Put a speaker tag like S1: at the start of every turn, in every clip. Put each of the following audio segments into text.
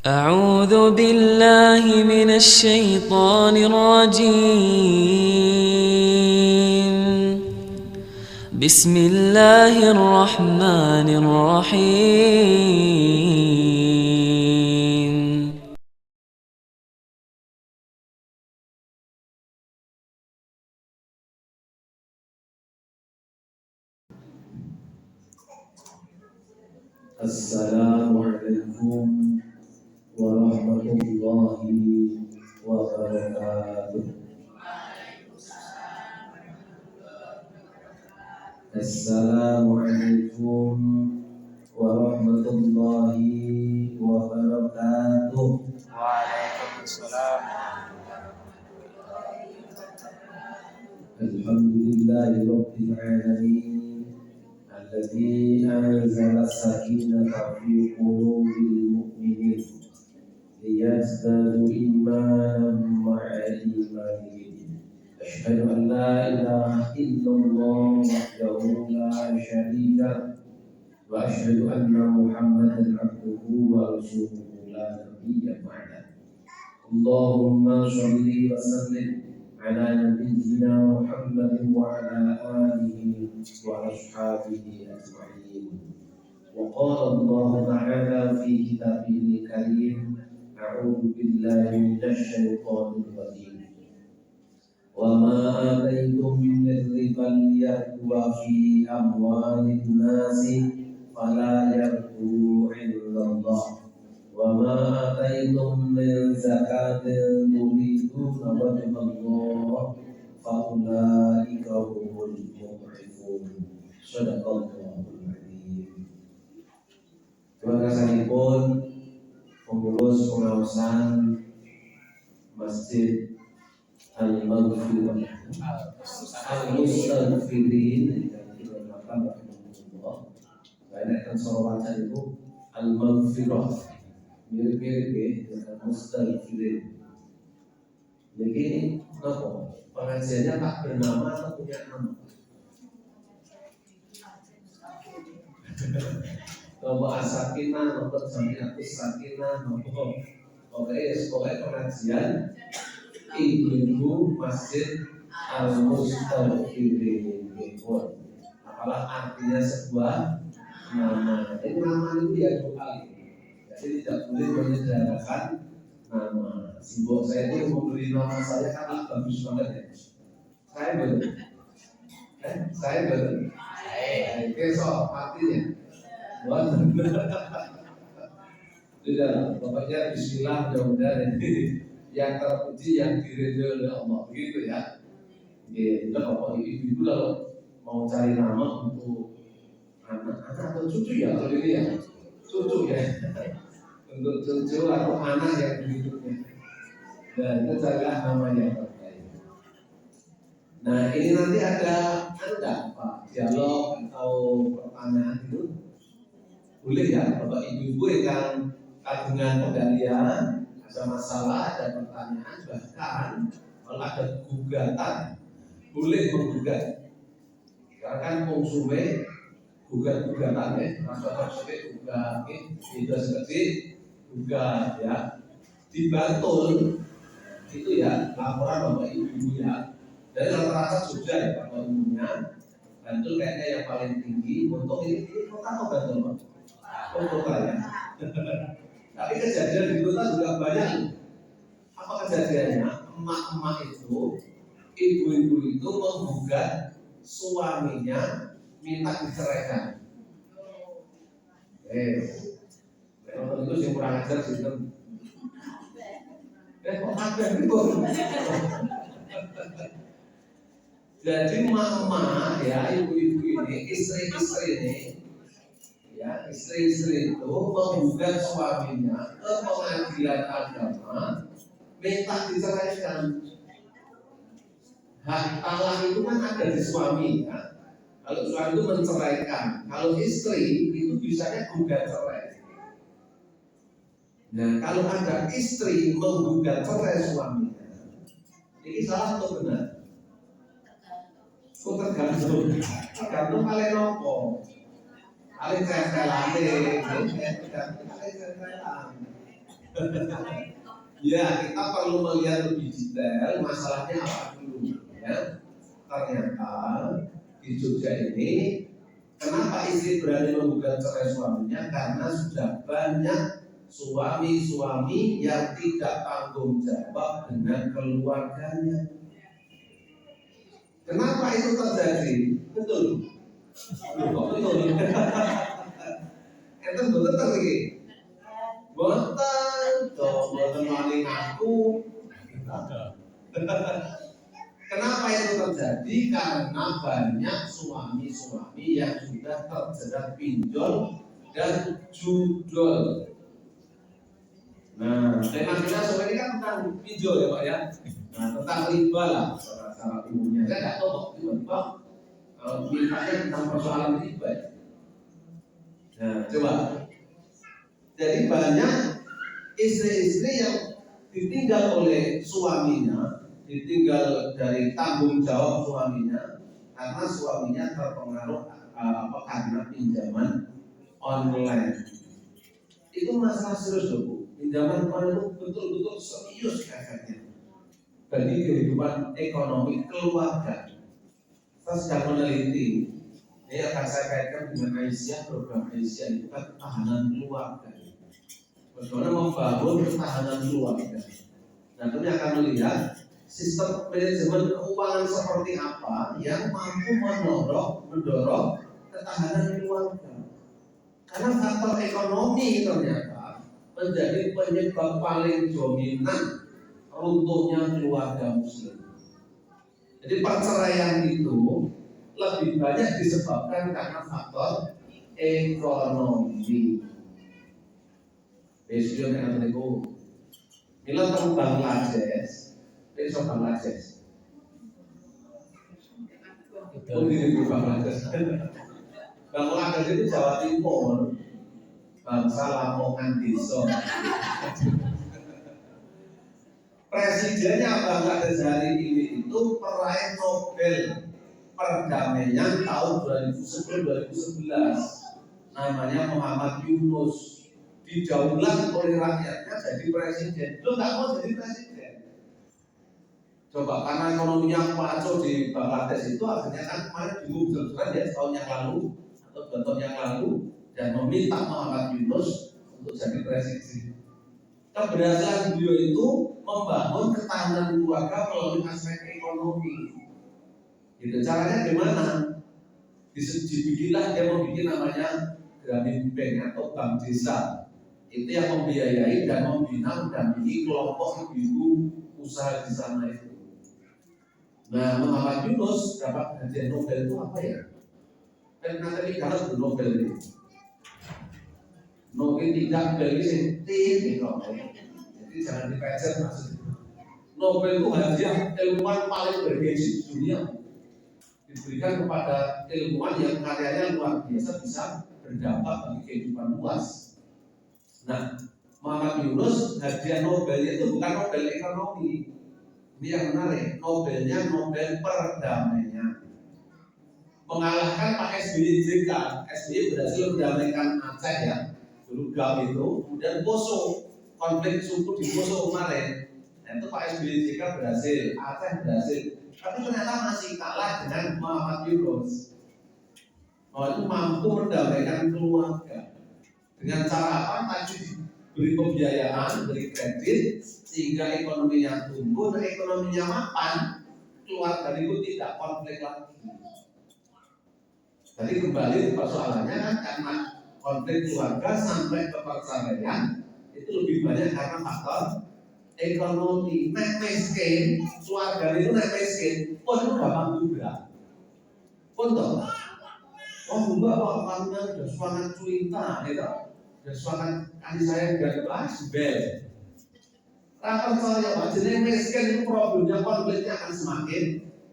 S1: أعوذ بالله من الشيطان الرجيم. بسم الله الرحمن الرحيم.
S2: السلام عليكم ورحمة الله وبركاته. السلام عليكم ورحمة الله وبركاته.
S3: Waalaikumsalam.
S2: الحمد لله رب العالمين الذي أنزل السكينة في قلوب المؤمنين ليزدادوا إيمانا مع إيمانهم. أشهد أن لا إله إلا الله وحده لا شريك له وأشهد أن محمدا عبده ورسوله لا نبي بعده. اللهم صل وسلم على نبينا محمد وعلى آله وأصحابه أجمعين. وقال الله تعالى في كتابه الكريم: أعوذ بالله من الشيطان الرجيم. وما آتيتم من ربا ليربو في أموال الناس فلا يربو عند الله وما آتيتم من زكاة تريدون وجه الله فأولئك هم المضعفون. صدق الله العظيم. Terima kasih pun pengurus pengawasan Masjid Al-Maghfirah Al-Mustaghfirin yang dilakukan rahimahullah. Saya akan salawatan itu Al-Maghfirah mirip-mirip dengan Mustaghfirin. Jadi apa? Pengajiannya tak bernama atau punya nama? Nopo Asakina, nopo Jamiatus Sakinah, nopo pokoknya pengajian Ibu Masjid Al-Mustaghfirin. Apalah artinya sebuah nama? Jadi nama itu ya dua kali. Jadi tidak boleh menyederhanakan nama. Simbol saya itu memberi nama saya kan bagus banget ya. Saya betul. Saya betul. Besok artinya. Tidak, pokoknya Bismillah, mudah-mudahan yang terpuji yang diridhoi oleh Allah, begitu ya. Gitu, kalau ibu-ibu kalau mau cari nama untuk anak atau cucu ya, kalau ini ya cucu ya, untuk cucu atau anak yang berikutnya, dan itu carilah nama yang terbaik. Nah ini nanti ada Pak dialog atau pertanyaan itu boleh ya, Bapak Ibu yang kagungan penggalian, ada masalah, ada pertanyaan, bahkan kalau ada gugatan boleh menggugat. Karena kan konsumen gugatan ya, masyarakat sudah gugat, itu seperti gugat ya, dibantul itu ya laporan Bapak Ibu ya. Dari rata-rata sudah ya pada umumnya, bantul kayaknya yang paling tinggi untuk ini kota atau bantul Pak? Oh kota ya. Tapi kejadian di kota juga banyak. Apa kejadiannya? Emak-emak itu, ibu-ibu itu menggugat suaminya minta diceraikan. Kalau itu yang kurang ajar sih kan. Kok ada itu? Jadi emak-emak ya, ibu-ibu ini, istri-istri ini, ya istri-istri itu menggugat suaminya ke pengadilan agama minta diceraikan. Hak talak itu kan ada di suami ya. Kalau suami itu menceraikan, kalau istri itu bisanya gugat cerai. Nah kalau ada istri menggugat cerai suaminya, ini salah atau benar? Tergantung kalian nopo. Kalian cek-cekan Ya, kita perlu melihat lebih detail masalahnya apa dulu ya. Ternyata di Jogja ini, kenapa istri berani menggugat cerai suaminya? Karena sudah banyak suami-suami yang tidak tanggung jawab dengan keluarganya. Kenapa itu terjadi? Betul. Kok betul? Itu betul lagi. Boten, boten maling aku. Kenapa itu terjadi? Karena banyak suami-suami yang sudah terjerat pinjol dan judol. Nah, tema kita sore ini kan tentang pinjol ya Pak ya. Nah, tentang riba lah secara umumnya. Saya nggak tahu tiba-tiba mintanya tentang persoalan riba. Nah, coba. Jadi banyak istri-istri yang ditinggal oleh suaminya, ditinggal dari tanggung jawab suaminya, karena suaminya terpengaruh karena pinjaman online. Itu masalah serius loh Bu. Pinjaman online itu betul-betul serius efeknya bagi kehidupan ekonomi keluarga. Kita sedang meneliti. Ini akan saya kaitkan dengan Aisyah, program Aisyah itu kan ketahanan keluarga. Bagaimana membangun ketahanan keluarga. Nah, kami akan melihat sistem manajemen keuangan seperti apa yang mampu mendorong ketahanan keluarga. Karena faktor ekonomi ternyata menjadi penyebab paling dominan runtuhnya keluarga muslim. Jadi perceraian itu lebih banyak disebabkan karena faktor ekonomi. Besok yang itu, bila tentang Bangladesh, besok Bangladesh. Itu Bangladesh. Bangladesh itu Jawa Timur, bangsa Lamongan desa. Presidennya Bangladesh hari ini itu peraih Nobel perdamaian tahun 2010-2011, namanya Muhammad Yunus, didaulat oleh rakyatnya jadi presiden. Lo nggak mau jadi presiden? Coba karena ekonominya kacau di Bangladesh itu, akhirnya kan kemarin diumumkan ya tahun yang lalu atau 2 tahun yang lalu, dan meminta Muhammad Yunus untuk jadi presiden. Keberhasilan beliau itu membangun ketahanan keluarga melalui aspek ekonomi. Gitu. Caranya gimana? Dibikinlah dia membuat namanya Grameen Bank atau bank desa. Itu yang membiayai dan membina mendampingi kelompok ibu usaha di sana itu. Nah, Muhammad Yunus dapat hadiah Nobel itu apa ya? Karena tadi kalau Nobel ini, Nobel tidak beli senti, jadi jangan dipecer maksudnya. Nobel itu hadiah ilmuwan paling bergengsi di dunia, diberikan kepada ilmuwan yang karyanya luar biasa, bisa berdampak bagi kehidupan luas. Nah, Muhammad Yunus hadiah Nobelnya itu bukan Nobel ekonomi. Ini yang menarik, Nobelnya Nobel perdamaian. Mengalahkan Pak SBY JK. SBY berhasil mendamaikan Aceh ya, dulu GAM itu, kemudian Poso, konflik suku di Poso kemarin. Nah, itu Pak SBY JK berhasil, Aceh berhasil. Tapi ternyata masih kalah dengan Muhammad Yunus. Itu mampu mendamaikan keluarga. Dengan cara apa? Tadi beri pembiayaan, beri kredit, sehingga ekonominya tumbuh dan ekonominya mapan, keluarga itu tidak konflik lagi. Jadi kembali persoalannya kan karena konflik keluarga sampai ke perceraian itu lebih banyak karena faktor ekonomi. Nek miskin, keluarga itu nek miskin, pun itu gampang juga. Pun toh, mbak kamu udah semangat cuita, gitu. Dan suara kali saya dan bahas bel. Rapat saya Pak, jadi miskin itu problemnya konfliknya akan semakin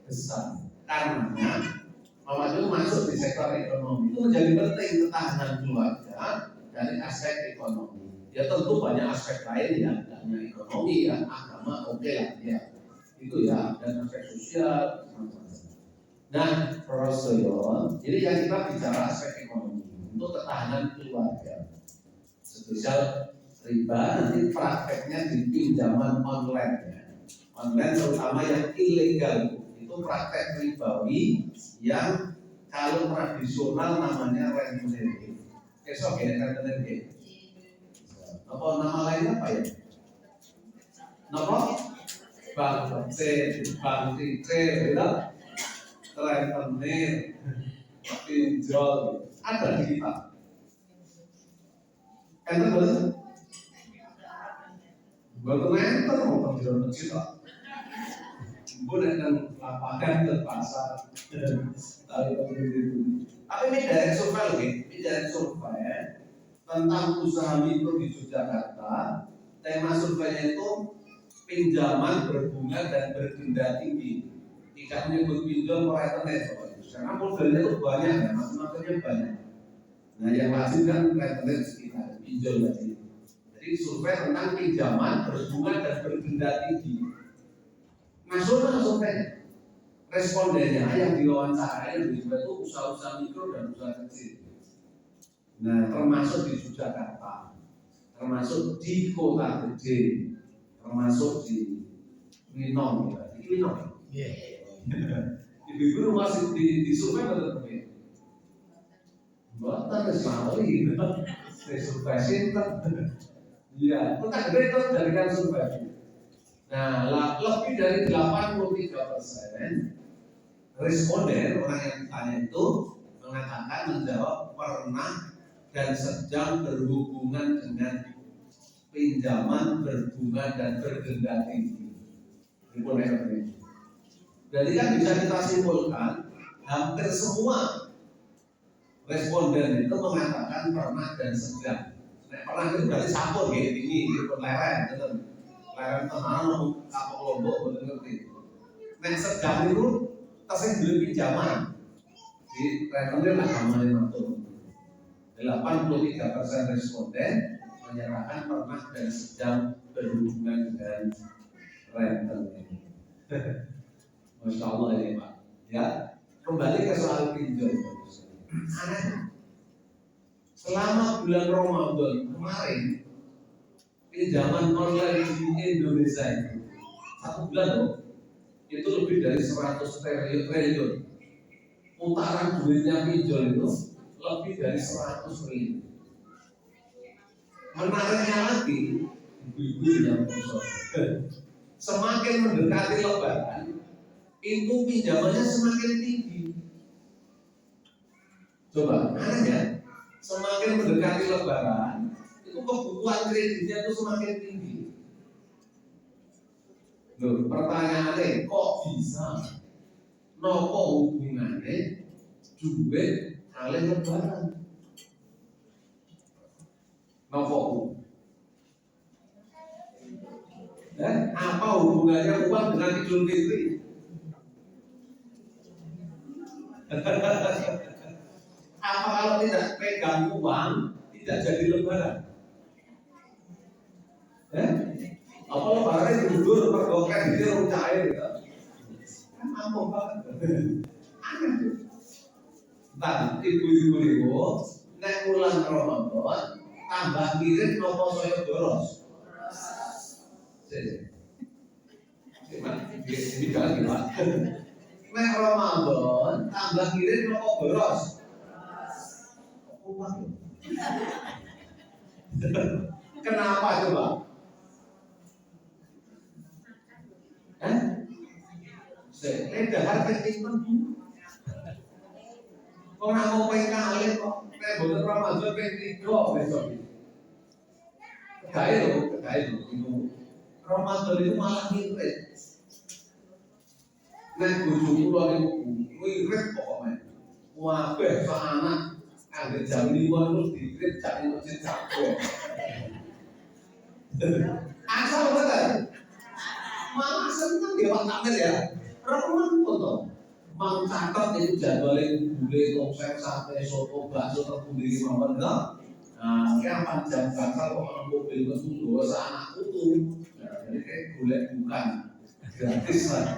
S2: besar. Karena Muhammad itu masuk di sektor ekonomi itu menjadi penting ketahanan keluarga dari aspek ekonomi. Ya tentu banyak aspek lain ya, hanya ekonomi ya, agama oke lah ya, itu ya, dan aspek sosial. Nah, Rasulullah, jadi yang kita bicara aspek ekonomi untuk ketahanan keluarga. Spesial riba nanti prakteknya di pinjaman online ya. Online terutama yang ilegal itu praktek ribawi yang kalau tradisional namanya rentenir. Esok ya rentenir. Apa nama lainnya apa ya? Nama? Bank retail, ya? Rentenir, pinjol, ada di kita. Enten betul? Betul enten mau pinjol kita. Boleh dan lapangan ke pasar. Tapi ini dari survei loh, ini dari survei tentang usaha mikro di Yogyakarta. Tema surveinya itu pinjaman berbunga dan berdenda tinggi. Tidak menyebut pinjol rentenir, karena modelnya itu banyak, ya, macam-macamnya banyak. Nah yang wajib kan rentenir sekitar pinjol tadi. Jadi survei tentang pinjaman berbunga dan berdenda tinggi. Nasional surveinya. Respondennya yang diwawancarai itu usaha-usaha mikro dan usaha kecil. Nah, termasuk di Yogyakarta, termasuk di kota gede, termasuk di Minong, ya. Di Minong. Ibu-ibu masih di survei betul ya. Buatan sekali, survei sinter. Iya, kota gede itu jadikan survei. Nah, lebih dari 83% responden orang yang ditanya itu mengatakan menjawab pernah dan sedang berhubungan dengan pinjaman berbunga dan berdenda tinggi. Jadi kan bisa kita simpulkan hampir semua responden itu mengatakan pernah dan sedang. Nah, pernah itu berarti campur ya, ini leren, betul. Leren teman apa kelompok betul ngerti. Nah, sedang itu tasnya beli pinjaman di rentenir lah namanya mantul. 83% responden menyatakan pernah dan sedang berhubungan dengan rentenir. Masya Allah ini Pak. Ya, kembali ke soal pinjol. Aneh. Selama bulan Ramadan kemarin, pinjaman online di Indonesia itu 1 bulan loh, itu lebih dari 100 triliun. Putaran duitnya pinjol itu lebih dari 100 triliun. Menariknya lagi, ibu-ibu yang besar, semakin mendekati Lebaran, itu pinjamannya semakin tinggi. Coba, aneh ya, semakin mendekati Lebaran, itu kebutuhan kreditnya itu semakin tinggi. Loh, pertanyaannya kok bisa? Nopo hubungannya duit kali Lebaran? Nopo? Dan apa hubungannya uang dengan Idul Fitri? Apa kalau tidak pegang uang tidak jadi Lebaran? Apa Lebaran tidur pergokan di rumah cair gitu? Kan apa banget? Aneh tuh. Entah ibu-ibu itu nek bulan Ramadan tambah kirim nopo saya boros. Ini jangan gimana? Nek Ramadan tambah kirim nopo boros. Kenapa coba? Saya harga iman. Orang mau kali kok, kayak bulan Ramadan tiga besok. Kedai loh itu. Ramadan itu malah ngirit. Nek bojoku lho niku ngirit pokoknya. Wah, besok anak angger jam 5 terus diirit jam masjid capek. Asal betul. Malah seneng dia Pak Tamir ya. Remen foto. Mau catat itu jadwalnya bule konser sampai soto bakso terkundi mawon enggak. Nah, kapan jam bakal kok mobil itu dua anak utuh. Nah, jadi kayak golek bukan gratis lah.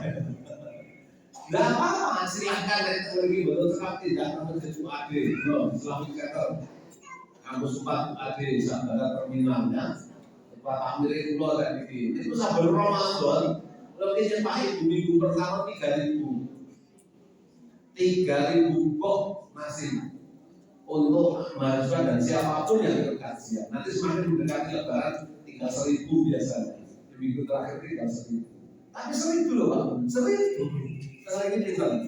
S2: Enggak apa-apa, silakan teknologi betul sekali tidak terjadi AD. Belum, selamat kata. Kampus 4 AD Sabara terminalnya Bapak milik pulau kan itu sabar Ramadan lebih nyepai minggu pertama 3.000 kok masih untuk mahasiswa dan siapapun yang ikut kajian. Nanti semakin mendekati lebaran tinggal 1.000 biasanya. Di minggu terakhir tinggal 1.000. Tapi 1.000 loh Pak, 1.000. Sekarang ini tinggal.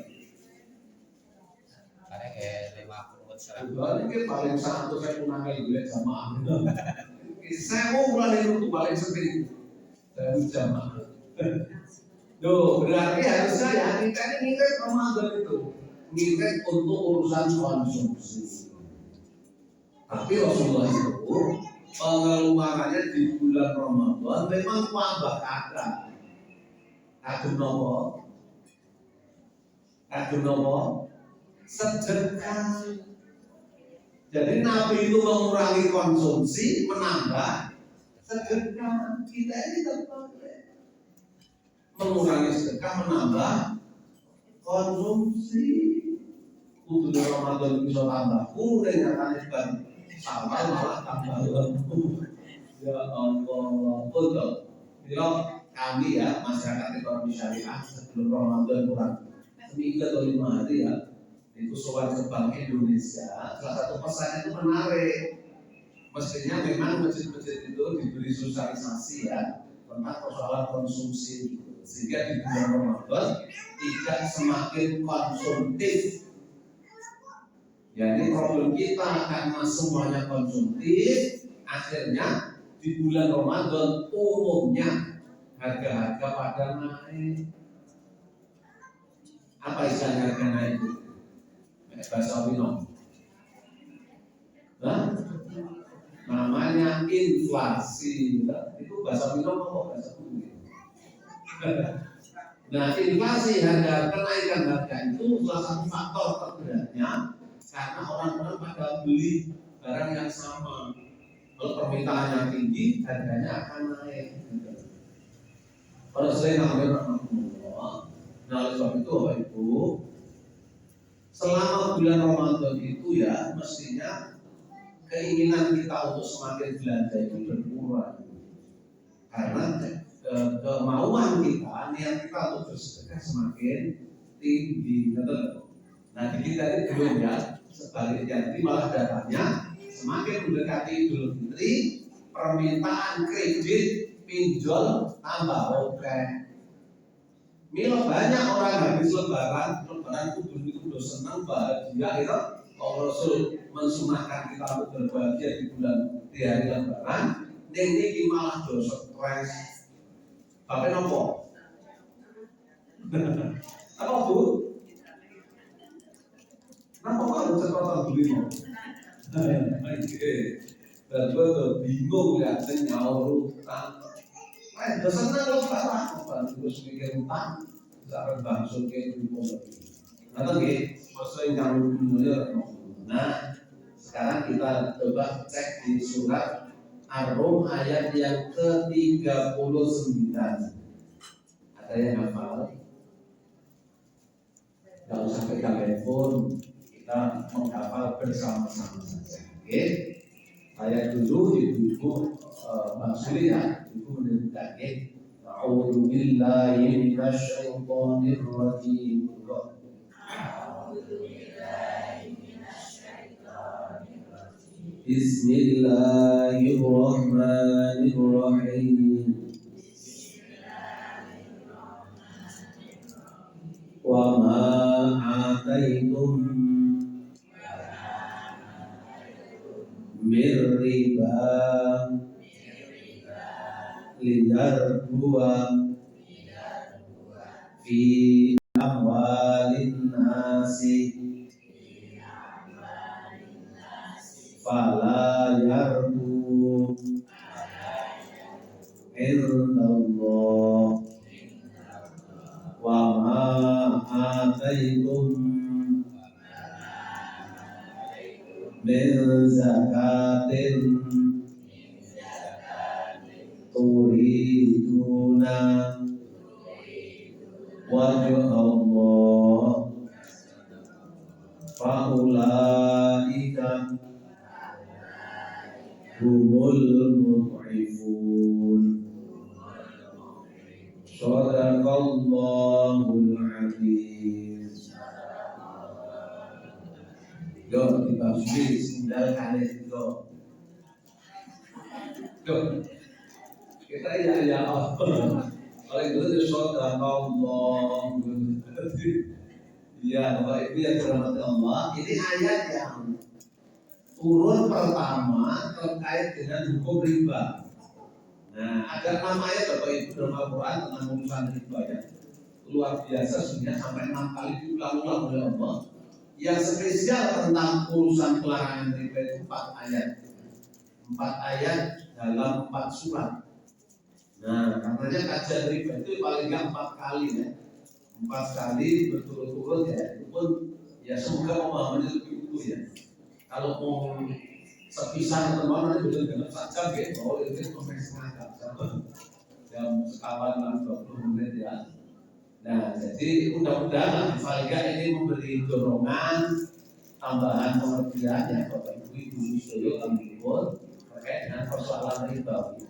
S3: Karena kayak 50%.
S2: Ini paling satu saya pernah kali gue jamaah. Saya mau mulai itu paling sering dari jamaah. Duh, berarti harusnya ya kita ini ngirit Ramadan itu ngirit untuk urusan konsumsi. Tapi Rasulullah itu pengeluarannya di bulan Ramadan memang tambah kata. Kagum nopo, sedekah. Jadi Nabi itu mengurangi konsumsi, menambah sedekah. Kita ini tetap mengurangi sedekah, menambah konsumsi. Untuk Ramadan bisa tambah kurang, nyatanya kan sama malah tambah lembu. Ya Allah, betul. Bila kami ya masyarakat ekonomi syariah sebelum Ramadan kurang seminggu atau 5 hari ya, itu soal ke Bank Indonesia. Salah satu pesannya itu menarik. Mestinya memang masjid-masjid itu diberi sosialisasi ya tentang persoalan konsumsi, sehingga di bulan Ramadan tidak semakin konsumtif. Jadi problem kita karena semuanya konsumtif, akhirnya di bulan Ramadan umumnya harga-harga pada naik. Apa istilahnya harga naik itu? Bahasa Wino. Namanya inflasi. Itu bahasa Wino apa bahasa Wino? Nah, inflasi harga, kenaikan harga itu salah satu faktor terberatnya karena orang-orang pada beli barang yang sama. Kalau permintaan yang tinggi, harganya akan naik. Kalau selain namanya nah oleh sebab itu Bapak Ibu, selama bulan Ramadan itu ya mestinya keinginan kita untuk semakin belanja itu berkurang. Karena kemauan kita, niat kita untuk bersedekah semakin tinggi. Nah di kita ini belum ya, sebaliknya, jadi malah datanya semakin mendekati Idul Fitri, permintaan kredit pinjol tambah oke. Mila banyak orang habis lebaran kudu senang bahagia itu. Kalau Rasul mensunahkan kita untuk berbahagia di hari lebaran, ini malah dosa stres. Apa nopo? Apa Bu? Kenapa kalau cepat beli mau? Dan betul bingung ya, saya nyaur utang. Dosa senang lebaran, terus mikir utang, jangan bangsul kayak gitu lagi. Atau gini, maksudnya yang dulunya. Nah, sekarang kita coba cek di surat Ar-Rum ayat yang ke-39. Ada yang hafal? Gak usah pegang handphone, kita menghafal bersama-sama saja. Oke? Ayat dulu ibu-ibu Mbak Suri ya, ibu mendengarkan. A'udzu billahi minasyaitonir rajim. Bismillahirrahmanirrahim. Wa ma ataitum min riba liyarbua fi amwalin nasi fala yarbu indallah wa ma ataitum min zakatin turiduna wajah Allah faulaika humul mud'ifun. Sadaqallahul Azim. Yo dibagi sendal kali yo. Yo kita ya Allah. Paling dulu itu Sadaqallahul Azim. Ya, Bapak Ibu yang dirahmati Allah, ini ayat yang turun pertama terkait dengan hukum riba. Nah, ada 6 ayat Bapak Ibu dalam Al-Quran tentang urusan riba ya. Luar biasa sebenarnya sampai 6 kali diulang-ulang oleh Allah. Yang spesial tentang urusan pelarangan riba itu 4 ayat. 4 ayat dalam 4 surat. Nah, katanya kajian riba itu paling nggak 4 kali ya. 4 kali berturut-turut ya, itu pun ya semoga pemahamannya lebih utuh ya. Kalau mau sepisah teman-teman itu benar-benar saja ya, bahwa itu sampai setengah jam sekawan 20 menit ya. Nah, jadi mudah-mudahan paling nggak ini memberi dorongan tambahan pengertian ya Bapak Ibu Saudara Ambilun terkait dengan persoalan riba itu.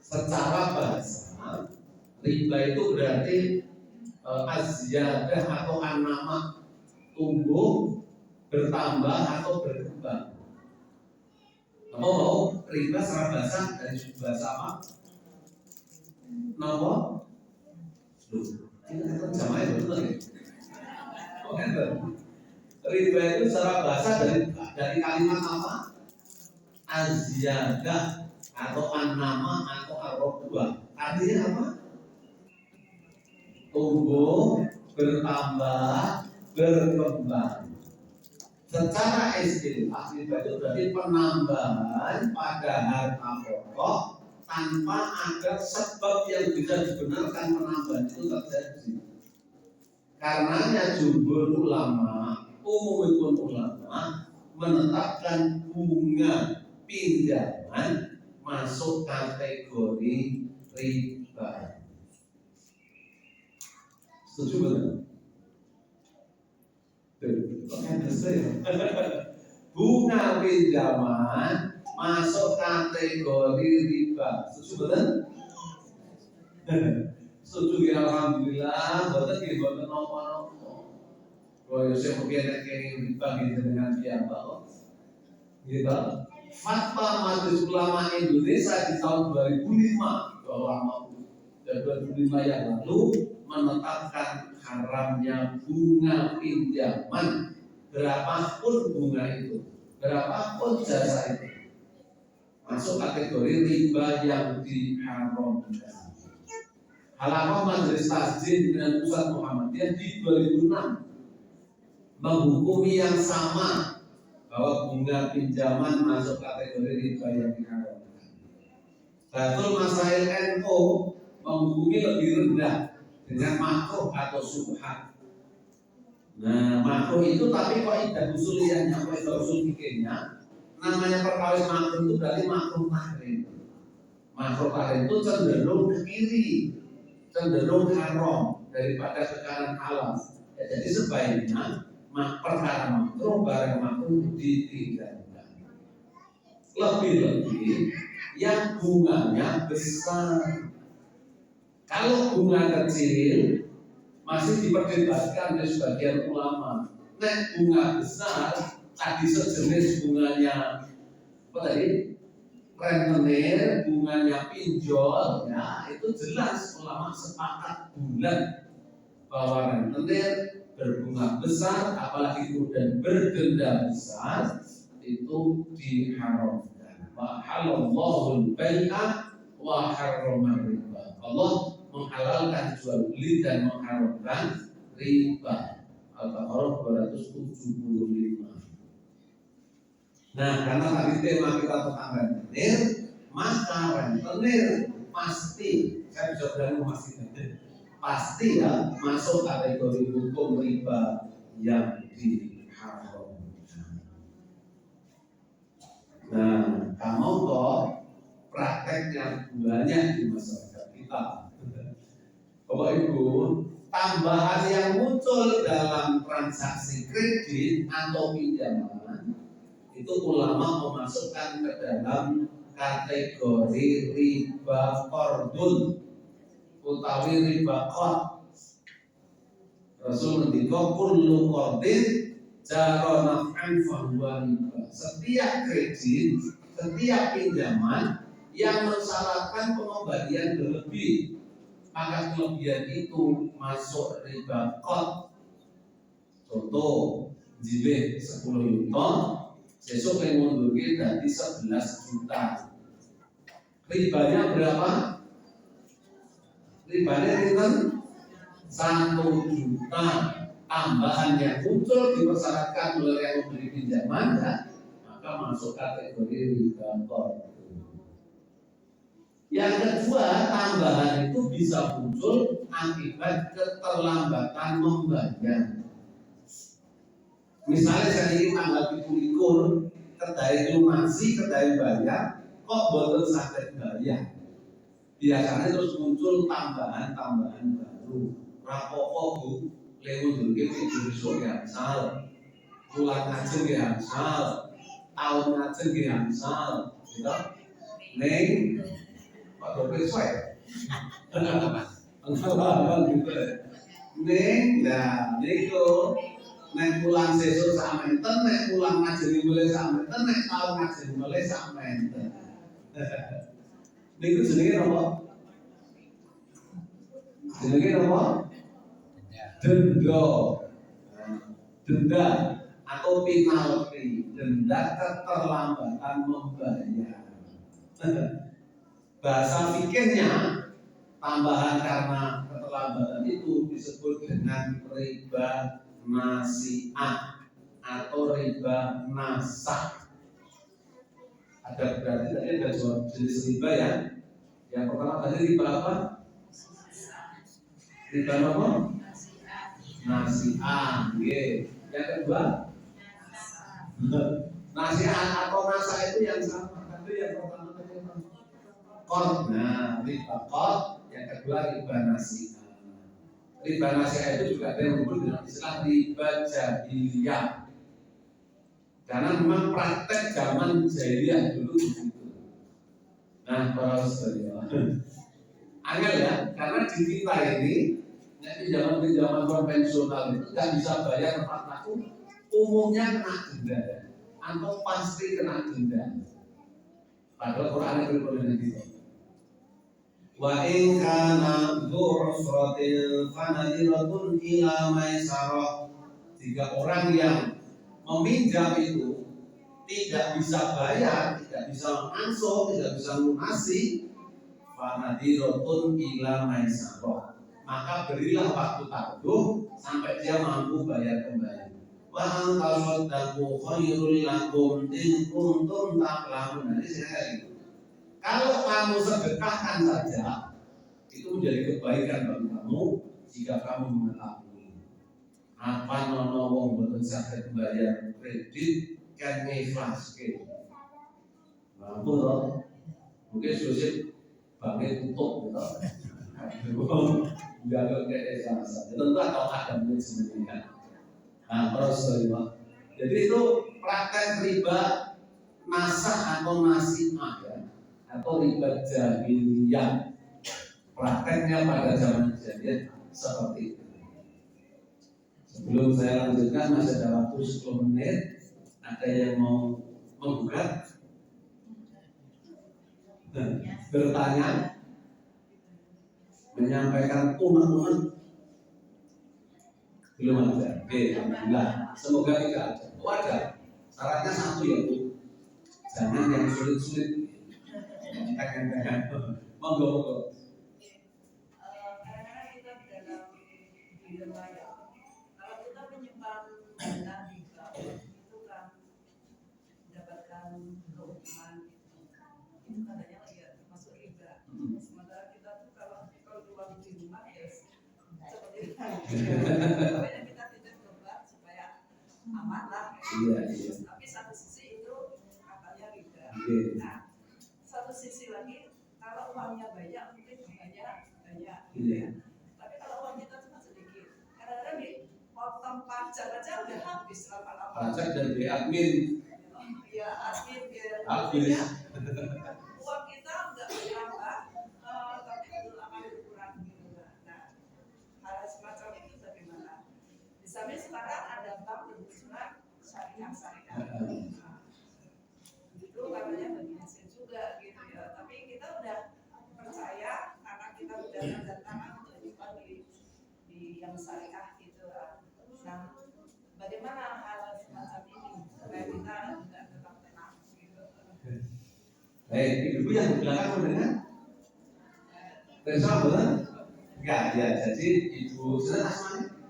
S2: Secara bahasa riba itu berarti az-ziyadah atau an-nama, tumbuh, bertambah atau berkembang. Mau riba secara bahasa dari bahasa apa? Nama? Ini kan jamanya betul ya? Oh betul. Riba itu secara bahasa dari kalimat apa? Az-ziyadah atau an-nama atau ar-rubah. Artinya apa? Tumbuh, bertambah, berkembang. Secara istilah riba itu berarti penambahan pada harta pokok tanpa ada sebab yang bisa dibenarkan penambahan itu terjadi. Karenanya jumhur ulama, umum ulama menetapkan bunga pinjaman masuk kategori riba. Setuju betul? Bunga pinjaman masuk kategori riba. Setuju betul? Setuju ya alhamdulillah. Betul ya betul nopo-nopo. Kalau saya mungkin riba gitu dengan siapa? Gitu. Fatwa Majelis Ulama Indonesia di tahun 2005, dan 2005 yang lalu menetapkan haramnya bunga pinjaman berapapun bunga itu, berapapun jasa itu masuk kategori riba yang diharamkan. Halaman Majelis Tasjid dengan Pusat Muhammadiyah di 2006 menghukumi yang sama bahwa bunga pinjaman masuk kategori riba yang diharamkan. Batul Masail NU menghukumi lebih rendah dengan makruh atau subhat. Nah, makruh itu tapi kok tidak usuliyahnya, kok tidak usul fikihnya. Namanya perkawis makruh itu berarti makruh tahrim. Makruh tahrim itu cenderung ke kiri, cenderung haram daripada ke kanan halal. Ya, jadi sebaiknya perkara makruh, barang makruh ditinggalkan. Lebih-lebih yang bunganya besar. Kalau bunga kecil masih diperdebatkan oleh sebagian ulama. Nek bunga besar tadi sejenis bunganya apa tadi? Rentenir, bunganya pinjol, ya itu jelas ulama sepakat bulat bahwa rentenir berbunga besar, apalagi kemudian berdenda besar itu diharamkan. Wa halallahu al-bai'a wa harrama riba. Allah menghalalkan jual beli dan mengharamkan riba. Al-Baqarah 275. Nah, karena tadi tema kita tentang rentenir, maka rentenir pasti, saya bisa berani memastikan, pasti ya masuk kategori hukum riba yang diharamkan. Nah, kamu kok prakteknya banyak di masyarakat kita. Bapak Ibu, tambahan yang muncul dalam transaksi kredit atau pinjaman itu ulama memasukkan ke dalam kategori riba qardun. utawi riba qard. Rasul ngendika kullu qardin jara naf'an fahuwa riba. Setiap kredit, setiap pinjaman yang mensyaratkan pengembalian berlebih, maka kelebihan itu masuk riba qard. Contoh, jilid 10 juta, sesuk yang mundurke dadi 11 juta. Ribanya berapa? Ribanya rinten 1 juta. Tambahan yang muncul dipersyaratkan oleh yang memberi pinjaman, ya, maka masuk kategori riba qard. Yang kedua, tambahan itu bisa muncul akibat keterlambatan membayar. Misalnya saya ini tanggal 17 kedai lunasi, kedai bayar, kok boten saged bayar. Biasanya terus muncul tambahan baru. Rapopo Bu, lewat dulu besok ya misal, bulan ngajeng ya misal, tahun ngajeng ya misal, gitu. Neng, Pak Dokter Soe, pengalaman gitu. Neng, nah, itu. Nek pulang sesuk sak menten, nek pulang ngajeni mulai sak menten, nek tahun ngajeni mulai sak menten. Niku jenenge apa? Jenenge apa? Denda. Denda atau penalti, denda keterlambatan membayar. Bahasa fikihnya tambahan karena keterlambatan itu disebut dengan riba nasi'ah atau riba nasah. Ada berarti tadi ada dua jenis riba ya. Yang pertama tadi riba apa? Riba apa? Nasi'ah. Yang kedua nasi'ah atau nasah itu yang sama. Tapi yang pertama tadi apa? Qard. Nah, riba qard. Yang kedua riba nasi'ah. Riba nasi'ah itu juga ada yang disebut dengan istilah riba jahiliyah. Karena memang praktek zaman jahiliyah dulu begitu. Nah, para saudara, angel ya, karena di kita ini, di zaman konvensional itu nggak bisa bayar tepat waktu, umumnya kena denda, atau pasti kena denda. Padahal Quran itu berbeda gitu. Wa in kana dzurratin fanadiratun ila maisarah. Jika orang yang meminjam itu tidak bisa bayar, tidak bisa mengangsuh, tidak bisa lunasi, fanadiratun ila maisarah, maka berilah waktu tangguh sampai dia mampu bayar kembali. Wa antasadaqu khairul lakum in kuntum ta'lamun. Kalau kamu sedekahkan saja, itu menjadi kebaikan bagi kamu jika kamu mengetahui. Apa nono wong boten saged bayar kredit kan ngikhlaske. Mampu toh? Mungkin susah banget tutup gitu. Jaga kayak jasa. Tentu atau ada mungkin sebenarnya. Nah, terus jadi itu praktek riba nasah atau nasi'ah ya, atau riba jahiliyah. Prakteknya pada zaman kejadian seperti itu. Sebelum saya lanjutkan, masih ada waktu 10 menit. Ada yang mau menggugat, bertanya, menyampaikan unek-unek? Belum ada. Oke, alhamdulillah. Semoga tidak ada. Oh ada. Syaratnya satu ya Bu. Jangan yang sulit-sulit. Jangan. Monggo.
S4: Karena kita di dalam wilayah, kalau kita menyimpan dana di bank itu kan mendapatkan keuntungan itu katanya lagi masuk riba. Sementara kita tuh kalau uang di rumah ya seperti itu. Pokoknya kita tidak ke bank supaya aman lah.
S2: Iya.
S4: Tapi satu sisi itu katanya riba. Nah, satu sisi lagi kalau uangnya banyak mungkin banyak.
S2: Iya.
S4: Tapi kalau uang kita cuma sedikit, kadang-kadang dipotong pajak aja udah habis lama-lama.
S2: Pajak dan di admin.
S4: Ya admin biar
S2: Habis.
S4: uang kita nggak bertambah, tapi itu akan berkurang. yang syariah gitu. Nah, bagaimana hal semacam ini supaya kita juga tetap tenang gitu.
S2: Baik, ibu yang di belakang mendengar? Terima benar? Enggak ya. Jadi ibu sudah asmanya?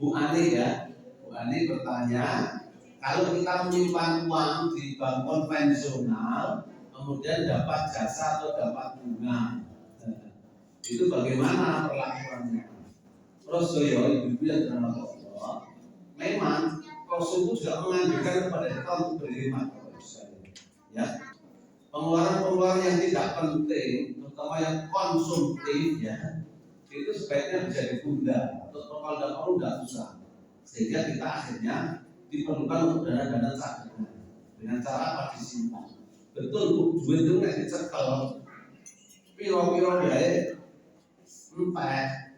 S2: Bu Ani ya. Bu Ani bertanya, kalau kita menyimpan uang di bank konvensional, kemudian dapat jasa atau dapat bunga, itu bagaimana perlakuannya? Rasulullah ibu yang bernama Allah, memang Rasul itu juga menganjurkan kepada kita untuk berhemat, ya. Pengeluaran-pengeluaran yang tidak penting, terutama yang konsumtif, ya, itu sebaiknya bisa ditunda atau kalau tidak perlu tidak usah, sehingga kita akhirnya diperlukan untuk dana-dana cadangan dengan cara apa? Disimpan. Betul bu, duit itu nggak dicekel, piro-piro baik, empat.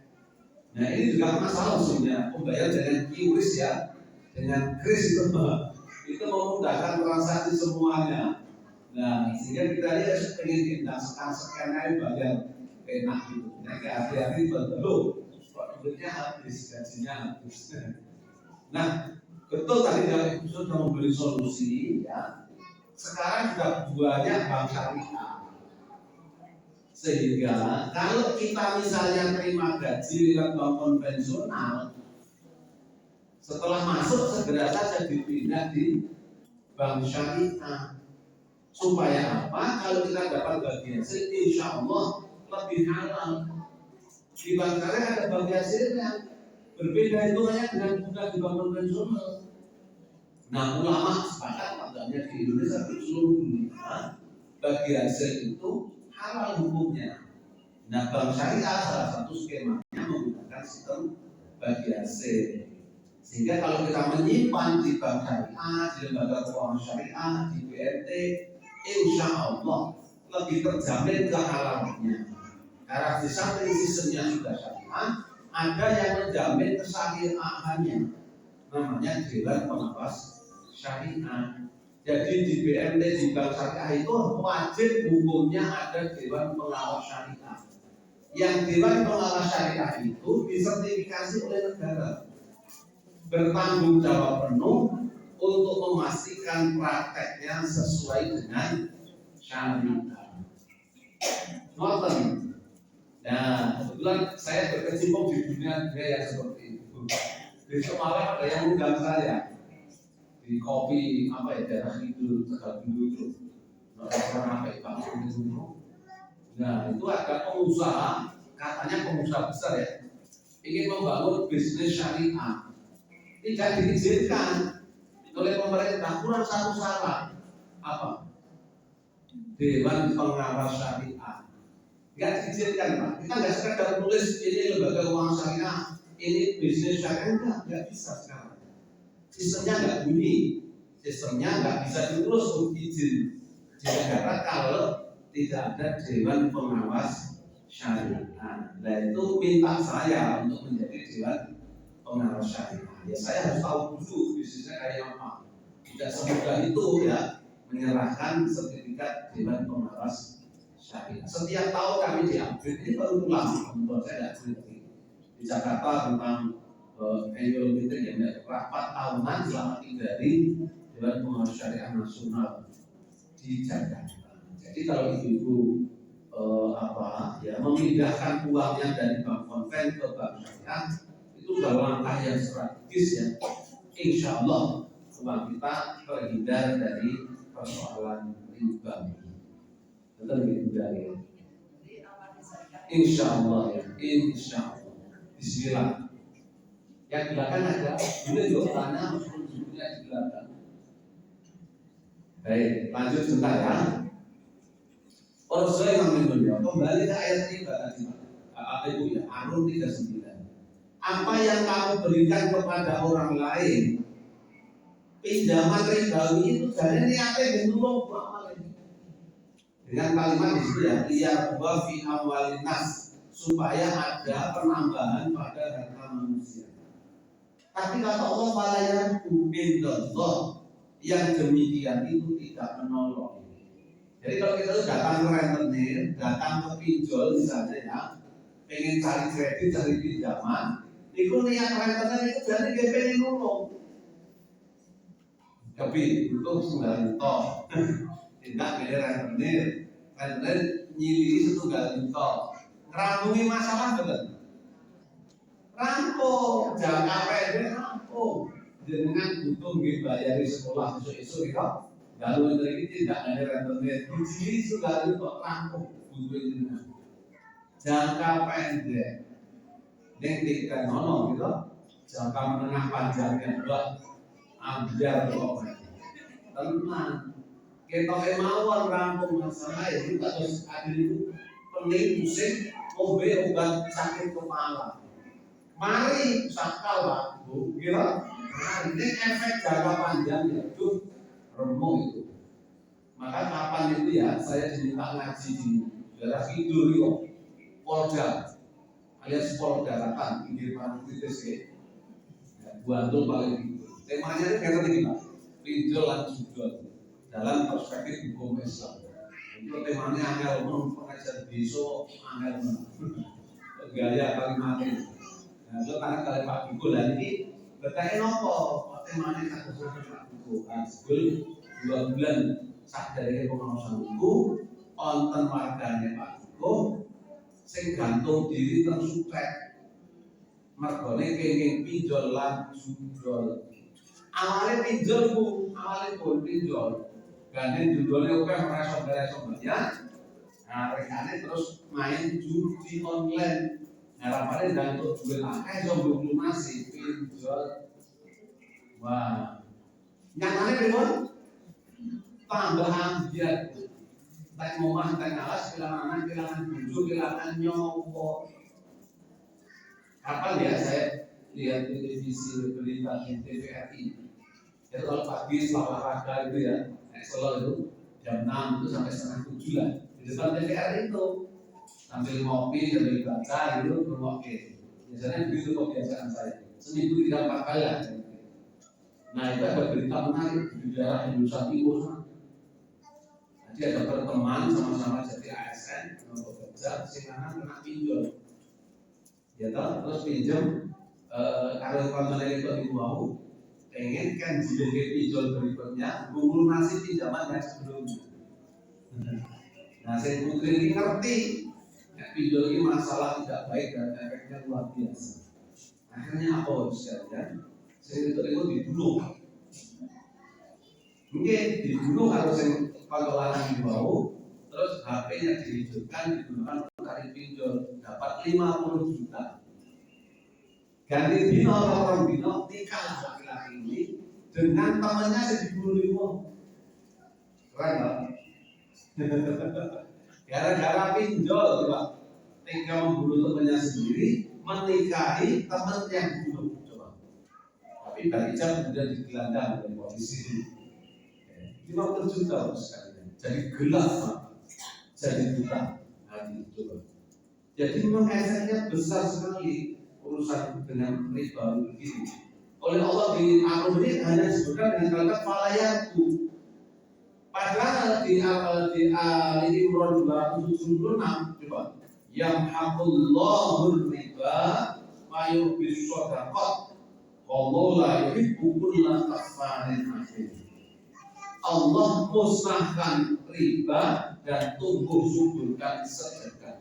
S2: Nah ini juga masalah sebenarnya, pembayar dengan QRIS ya, dengan kris itu memudahkan transaksi semuanya. Nah sehingga kita lihat pengen tindak sekian aja bayar enak gitu. Nah hati-hati betul, duitnya habis, gajinya habis. Nah betul tadi yang sudah memberi solusi ya. Sekarang sudah banyak bank syariah. Sehingga kalau kita misalnya terima gaji lewat bank konvensional, setelah masuk segera saja dipindah di bank syariah. Supaya apa? Kalau kita dapat bagian hasil, insya Allah lebih halal. Di bank syariah ada bagian hasilnya, berbeda hitungannya dengan bunga di bank konvensional. Nah ulama sepakat katanya di Indonesia di seluruh dunia bagi hasil itu halal hukumnya. Nah bank syariah salah satu skemanya menggunakan sistem bagi hasil. Sehingga kalau kita menyimpan di bank syariah, di lembaga keuangan syariah, di BNT, insya Allah lebih terjamin kehalalannya. Karena di samping sistemnya sudah syariah, ada yang menjamin kesyariahannya, namanya Dewan Pengawas Syariah. Jadi di BNT di bank syariah itu wajib hukumnya ada Dewan Pengawas Syariah. Yang Dewan Pengawas Syariah itu disertifikasi oleh negara, bertanggung jawab penuh untuk memastikan prakteknya sesuai dengan syariah. Ngoten. Nah, kebetulan saya berkecimpung di dunia yang seperti itu. Di semalam ada yang undang saya di kopi apa ya daerah itu Tegal Biru itu. Orang apa itu? Nah, itu ada pengusaha, katanya pengusaha besar ya, ingin membangun bisnis syariah. Tidak diizinkan oleh pemerintah, kurang satu syarat apa? Dewan Pengawas Syariah. Nggak diizinkan Pak. Kita nggak sekedar tulis ini lembaga keuangan syariah, ini bisnis syariah, nggak bisa sekarang. Sistemnya nggak bunyi, sistemnya nggak bisa diurus untuk izin di negara kalau tidak ada Dewan Pengawas Syariah. Nah itu minta saya untuk menjadi Dewan Pengawas Syariah. Ya saya harus tahu dulu bisnisnya kayak apa. Tidak semudah itu ya menyerahkan sertifikat Dewan Pengawas Syariah. Setiap tahun kami diupgrade, ini baru pulang menurut saya tidak berhenti di Jakarta tentang annual meeting yang rapat tahunan selama 3 hari Dewan Pengawas Syariah Nasional di Jakarta. Jadi kalau ibu-ibu memindahkan uangnya dari bank konven ke bank syariah itu sudah langkah yang strategis ya. Insya Allah uang kita terhindar dari persoalan riba. Betul begitu dari. Insya Allah ya, insya Allah. Bismillah. Yang di belakang ada, ini juga tanya sebelumnya di belakang. Baik, lanjut sebentar ya. Rasulullah yang mendunia kembali ke ayat 3 tadi. Apa itu ya? An-Nur 39. Apa yang kamu berikan kepada orang lain, pinjaman ribawi itu dari niatnya ditolong amal ini. Dengan kalimat di sini ya, liar wa fi amwalin nas, supaya ada penambahan pada harta manusia. Tapi kata Allah malayar bindallah, yang demikian itu tidak menolong. Jadi kalau kita datang ke rentenir, datang ke pinjol misalnya ya, pengen cari kredit, cari pinjaman, itu niat rentenir itu jadi dia pengen nulung. Tapi itu tunggal juta, tidak milih rentenir nyili itu tunggal juta, ngerangkumi masalah betul. Rampung, jangka pendek rampung. Dengan butuh bayari sekolah besok-besok kita, lalu dari tidak ada rentenir, jadi sudah itu rampung butuh itu. Jangka pendek, yang tidak nono gitu, jangka menengah panjangnya buat ambil pokoknya. Tenang, kita kemauan rampung masalah itu harus ada itu pening pusing, mobil obat sakit kepala. Mari sakal lah, bu, kira. Nah, ini efek jangka panjangnya itu remuk itu. Maka kapan itu ya saya diminta ngaji di daerah Kidul itu, Polda, alias Polda Ratan, pinggir mana kritis ya, Bantul paling gitu. Temanya ini kata gini, pinjol dan judol dalam perspektif hukum Islam. Itu temanya angel pengajar besok angel gaya kalimatnya. Nah, itu karena kalian Pak Buku dan ini berkait nopo, temanya satu Pak Buku. Asbul 2 bulan sak dari pengawasan buku, konten warganya Pak Buku, sing gantung diri tersutrek, mergone kenging pinjol lan judol. Awalnya pinjol bu, awalnya pun pinjol, gandeng judolnya oke merasa banyak. Nah, rekannya terus main judi online. Harapannya dan untuk duit akeh jomblo lunasi pinjol. Wah, nyatanya pripun? Tambahan biar tak ngomah, tak ngalas, kehilangan bojo, kehilangan nyowo. Kapan ya saya lihat televisi berita di TVRI? Itu kalau pagi setelah olahraga itu ya, selalu itu jam 6 itu sampai setengah 7 lah di depan TVRI itu. Sambil ngopi, sambil baca, gitu, ngopi. Biasanya begitu kebiasaan saya. Seminggu 3-4 kali lah. Nah itu ada berita menarik di daerah Indonesia Timur. Jadi ada pertemuan sama-sama jadi ASN, untuk kerja, sehingga kena pinjol. Ya toh, terus pinjam, kalau kontennya itu di mau, pengen kan jilid pinjol berikutnya, nasi pinjaman yang sebelumnya. Nah, saya putri ini ngerti. Pinjol ini masalah tidak baik dan efeknya luar biasa. Akhirnya apa sekalian? Saya itu dibunuh. Mungkin dibunuh harus yang pengolahan di bawah, terus HP-nya dihidupkan digunakan untuk cari pinjol, dapat 50 juta. Ganti bino atau orang bino nikah laki-laki ini dengan temannya yang dibunuh. Keren nggak? Gara-gara pinjol, coba tega membunuh temannya sendiri, menikahi teman yang bunuh, coba. Tapi bagi jam kemudian digelandang oleh polisi. 50 juta sekali, jadi gelap, jadi buta hati, coba. Jadi memang efeknya besar sekali urusan dengan riba begini. Oleh Allah di Al-Quran ini hanya disebutkan dengan kalimat falayatu. Padahal di Al-Imran 276 coba yamhaqullahu riba wa yurbis shadaqat wallahu la yuhibbu kulla kaffarin athim. Allah musnahkan riba dan tumbuh suburkan sedekah.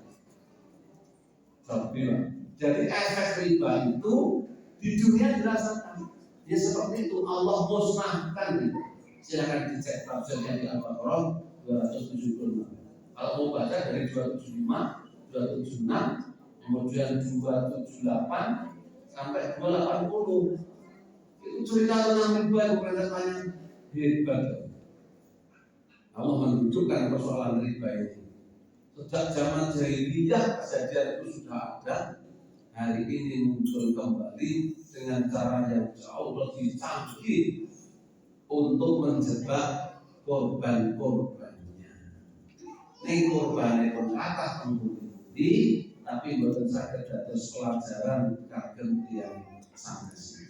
S2: Jadi efek riba itu di dunia dirasakan. Ya seperti itu Allah musnahkan riba. Silakan dicek tafsirnya di Al-Baqarah 276. Kalau mau baca dari 275, 276, kemudian 278 sampai 280. Itu cerita tentang riba yang berantakannya hebat. Allah menunjukkan persoalan riba ini. Sejak zaman jahiliyah kejadian itu sudah ada. Hari ini muncul kembali dengan cara yang jauh lebih canggih untuk menjebak korban-korbannya. Ini korbannya pun kata kemudian, tapi bukan sakit dados pelajaran kagem yang sanes.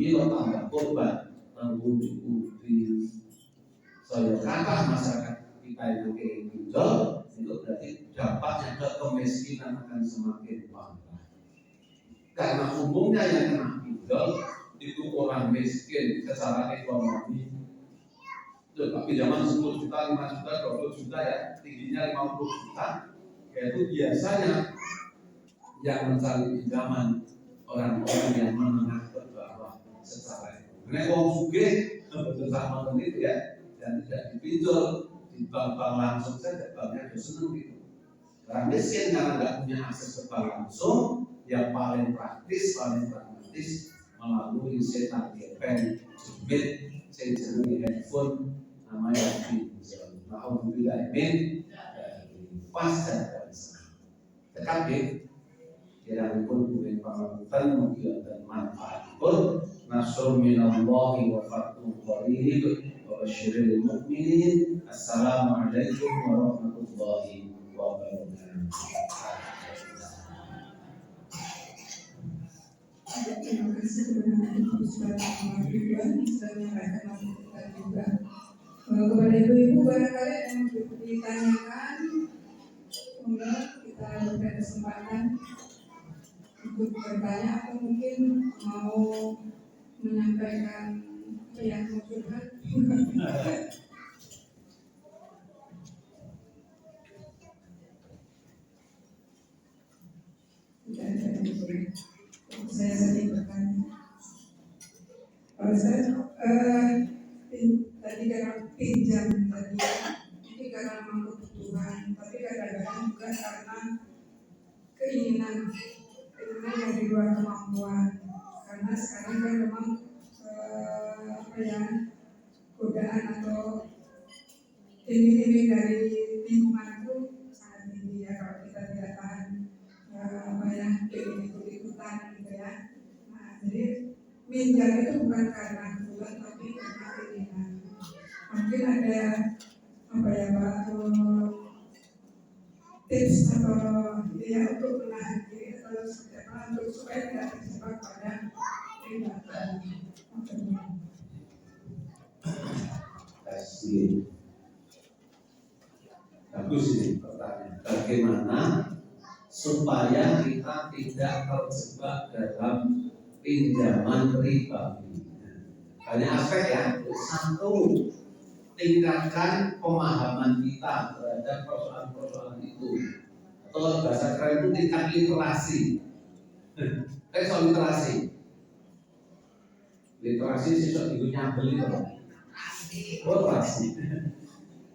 S2: Mila tambah korban mengundi-undi. Saya kata masyarakat kita itu kayak pinjol, itu berarti dampaknya ke kemiskinan akan semakin parah. Karena umumnya yang kena pinjol itu orang miskin secara ekonomi. Tapi zaman 10 juta, 5 juta, 20 juta ya, tingginya 50 juta, yaitu biasanya yang mencari pinjaman orang-orang yang menengah ke bawah secara ekonomi. Karena uang sugih betul sama itu ya, dan tidak dipinjol di bank-bank langsung saja, banknya sudah senang gitu. Orang miskin karena nggak punya akses ke bank langsung, yang paling praktis, paling pragmatis melalui setan GPN, jebit, senjata handphone, namanya pinjol. Alhamdulillah, amin. Pas dan tetapi kiranya pun bukan pangapunten mugia dan manfaat pun nasrul minallahi wa fathun qarib wa basyiril mu'minin. Assalamualaikum warahmatullahi wabarakatuh.
S5: Terima kasih kepada Ibu Subhanahu sudah menyampaikan masukan juga. Kepada ibu-ibu barangkali yang ditanyakan, semoga kita berikan kesempatan untuk bertanya atau mungkin mau menyampaikan apa yang mau curhat. Saya sedih bertanya. Kalau saya tadi karena pinjam tadi, ini karena memang kebutuhan, tapi kadang-kadang juga karena keinginan yang di luar kemampuan. Karena sekarang kan memang godaan atau iming-iming dari lingkungan itu sangat tinggi ya, kalau kita tidak tahan ikut-ikutan gitu ya. Nah, jadi minjam itu bukan karena kebutuhan tapi karena keinginan. Mungkin ada Pak tips atau ya untuk menahan diri atau seperti apa untuk supaya tidak terjebak pada tindakan.
S2: Kasih. Bagus ini pertanyaan. Bagaimana supaya kita tidak terjebak dalam pinjaman riba? Banyak aspek ya. Satu, tingkatkan pemahaman kita terhadap persoalan-persoalan itu. Atau bahasa keren itu tingkat literasi. Soal literasi. Literasi siswa itu nyambel itu. Literasi.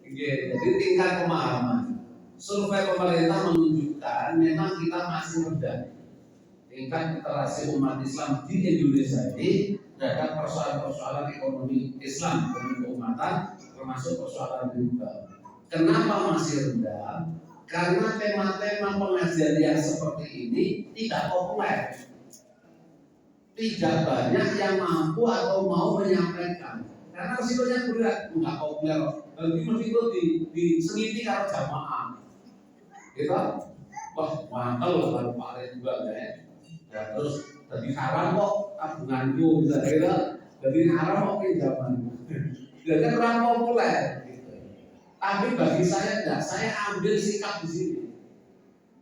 S2: Jadi tingkat pemahaman. Survei pemerintah menunjukkan memang kita masih rendah tingkat literasi umat Islam di Indonesia ini terhadap persoalan-persoalan ekonomi Islam dan keumatan, termasuk persoalan riba. Kenapa masih rendah? Karena tema-tema pengajian yang seperti ini tidak populer. Tidak banyak yang mampu atau mau menyampaikan. Karena risikonya berat, nggak populer. Jadi risiko disengiti kalau jamaah. Gitu, wah mantel kalau pakai juga ya. Ya terus jadi haram kok tabunganku bisa kira, jadi haram kok pinjaman. Jadi kurang populer. Gitu. Tapi bagi saya tidak, saya ambil sikap di sini.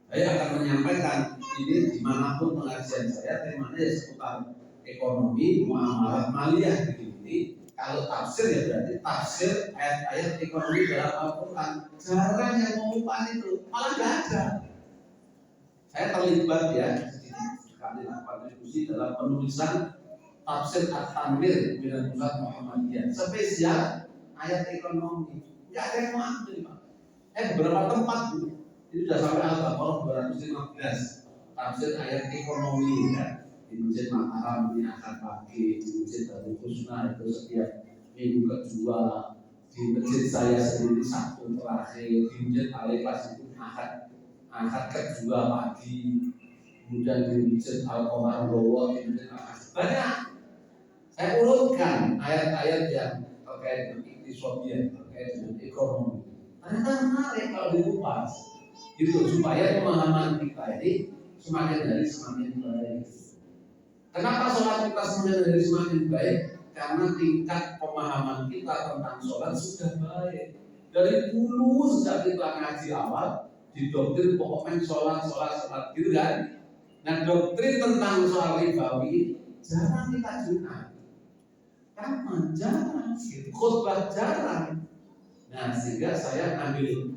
S2: Saya akan menyampaikan ini dimanapun pengajian saya, temanya seputar ekonomi, muamalah, maliyah begini. Kalau tafsir ya berarti tafsir ayat-ayat ekonomi dalam Al-Quran. Jarang yang mengumpan itu, malah nggak ada. Saya terlibat ya, kami lakukan diskusi dalam penulisan tafsir At-Tanwir dengan Pusat Muhammadiyah spesial ayat ekonomi. Nggak ada yang mau ambil Pak. Beberapa tempat Bu, itu sudah sampai Al-Baqarah 215 tafsir ayat ekonomi kan. Di Masjid Mataram ini akan pagi, di Masjid Darul Husna itu setiap minggu kedua, di masjid saya sendiri Sabtu terakhir, di Masjid Al-Ikhlas itu akad kedua pagi, kemudian di Masjid Al-Qamar Gowo, di Masjid Al-Qamar banyak. Saya urutkan ayat-ayat yang terkait dengan iktisodiyah, terkait dengan ekonomi. Ternyata menarik kalau dikupas, gitu supaya pemahaman kita ini semakin hari semakin baik. Kenapa sholat kita semakin baik? Karena tingkat pemahaman kita tentang sholat sudah baik. Dari dulu sejak kita ngaji awal, di doktrin pokoknya sholat gitu kan. Nah doktrin tentang soal ribawi jarang kita gunakan. Karena jarang, khutbah jarang. Nah sehingga saya ambil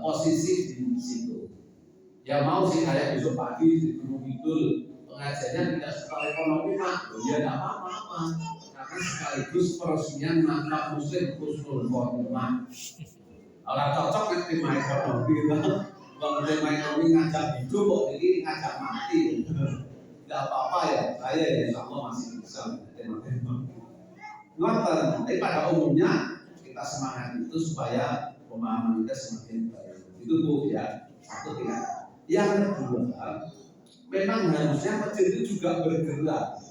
S2: posisi di situ. Ya mau sih kayak besok pagi di Gunung Kidul pengajiannya tidak soal ekonomi Pak, ya tidak apa-apa. Karena sekaligus peresmian mantap muslim husnul khotimah. Kalau cocok dengan tema ekonomi, kalau tema ekonomi ngajak hidup, kok ini ngajak mati. Tidak apa-apa ya, saya ya insya Allah masih bisa tema-tema. Ngoten, tapi pada umumnya kita semangat itu supaya pemahaman kita semakin baik. Itu Bu ya, satu tingkat. Yang kedua, memang harusnya masjid itu juga bergerak.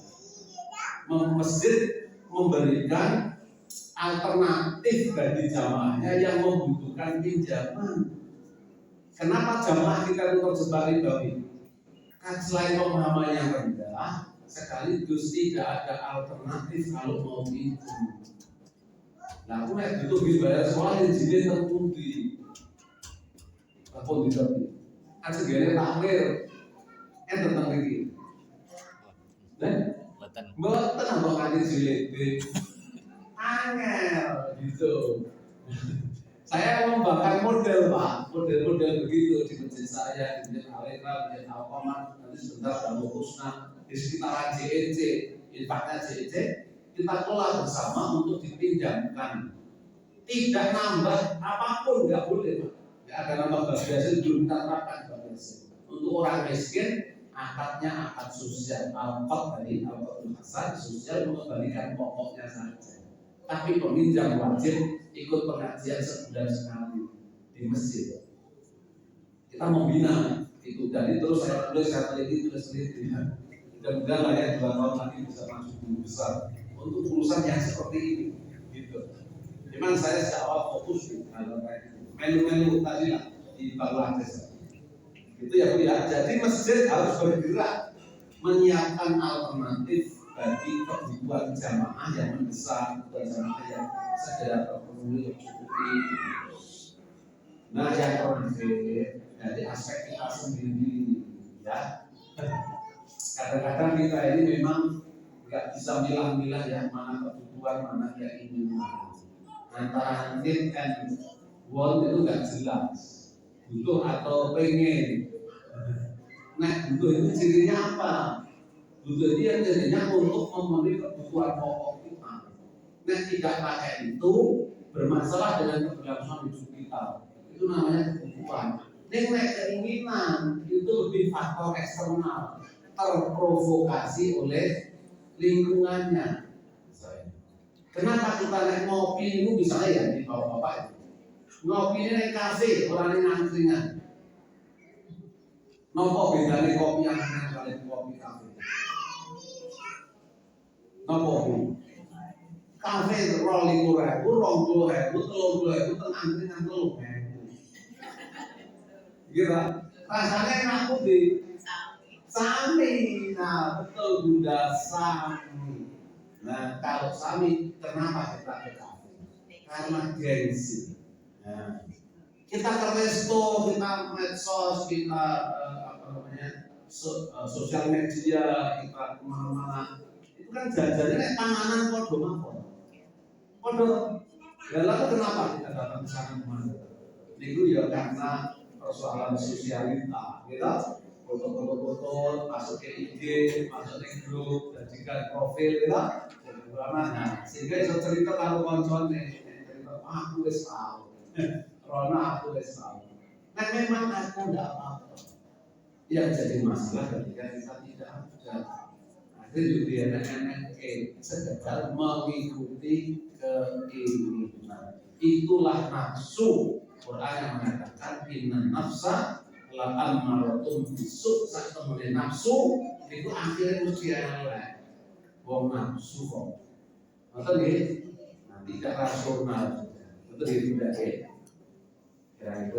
S2: Masjid memberikan alternatif bagi jamaahnya yang membutuhkan pinjaman. Kenapa jamaah kita itu terjebak ribawi? Kan selain pemahaman yang rendah, sekaligus tidak ada alternatif kalau mau pinjam. Nah, aku nek butuh bayar sekolah yang jenis terpundi. Apa tidak? Kan segala takwir, tentang ini. Mboten apa kanthi jilid angel gitu. Saya membakar model Pak, model begitu di masjid saya, di masjid Al-Iqra, di masjid Al-Qamar, nanti sebentar Darul Husna, di sekitaran JEC, infaknya JEC, kita kelola bersama untuk dipinjamkan. Tidak nambah apapun, nggak boleh Pak. Nggak ada nambah bagasi, belum kita terapkan bagasi. Untuk orang miskin, akadnya akad sosial, akad dari akadul hasan, sosial mengembalikan pokoknya saja. Tapi peminjam wajib ikut pengajian sebulan sekali di masjid. Kita membina itu, dan terus saya tulis ya. Mudah-mudahan lah ya 2 tahun lagi bisa maju guru besar untuk urusan yang seperti ini, gitu. Memang saya sejak awal fokus kalau kayak menu-menu tadi lah di Bangladesh. Itu ya Bu ya. Jadi masjid harus bergerak menyiapkan alternatif bagi kebutuhan jamaah yang mendesak, kebutuhan jamaah yang segera terpenuhi mencukupi. Nah yang terakhir dari aspek kita sendiri ya. Kadang-kadang kita ini memang nggak bisa milah-milah ya mana kebutuhan mana keinginan. Antara need and want itu nggak jelas. Butuh atau pengen. Nah butuh itu cirinya apa? Butuh dia jadinya untuk memenuhi kebutuhan pokok kita. Nah tidak pakai itu bermasalah dengan keberlangsungan hidup kita. Itu namanya kebutuhan. Nah keinginan itu lebih faktor eksternal, terprovokasi oleh lingkungannya. Kenapa kita naik ngopi itu misalnya ya di bapak-bapak itu ngopi ini naik kafe orang yang ngantringan. Nopo bedanya kopi yang kalian kopi kafe? Nopo bu? Kafe 20.000, 20.000, 30.000, tengah-tengah 30.000. Gitu. Rasanya enak putih. Sami, nah betul Bunda Sami. Nah kalau Sami, kenapa kita ke kafe? Karena gengsi. Nah, kita ke resto, kita medsos, kita sosial media, kita kemana-mana. Itu kan jajannya panganan podo mawon. Podo. Lalu kenapa kita datang ke sana kemana? Itu ya karena persoalan sosialita, gitu. Foto-foto, masuk ke IG, masuk ke grup, dan jika profil, gitu. Nah, sehingga bisa cerita kalau konconnya, cerita aku wis tahu, Rona aku wis tahu. Nah memang aku tidak apa-apa. Yang jadi masalah ketika kita tidak ada. Itu juga sekedar mengikuti keinginan. Itulah nafsu. Quran yang mengatakan inna nafsa la ammaratun bisu, sak temune nafsu itu akhirnya mesti elek. Wong nafsu kok. Ngoten nggih. Nah, tidak rasional. Betul itu tidak ya. Ya itu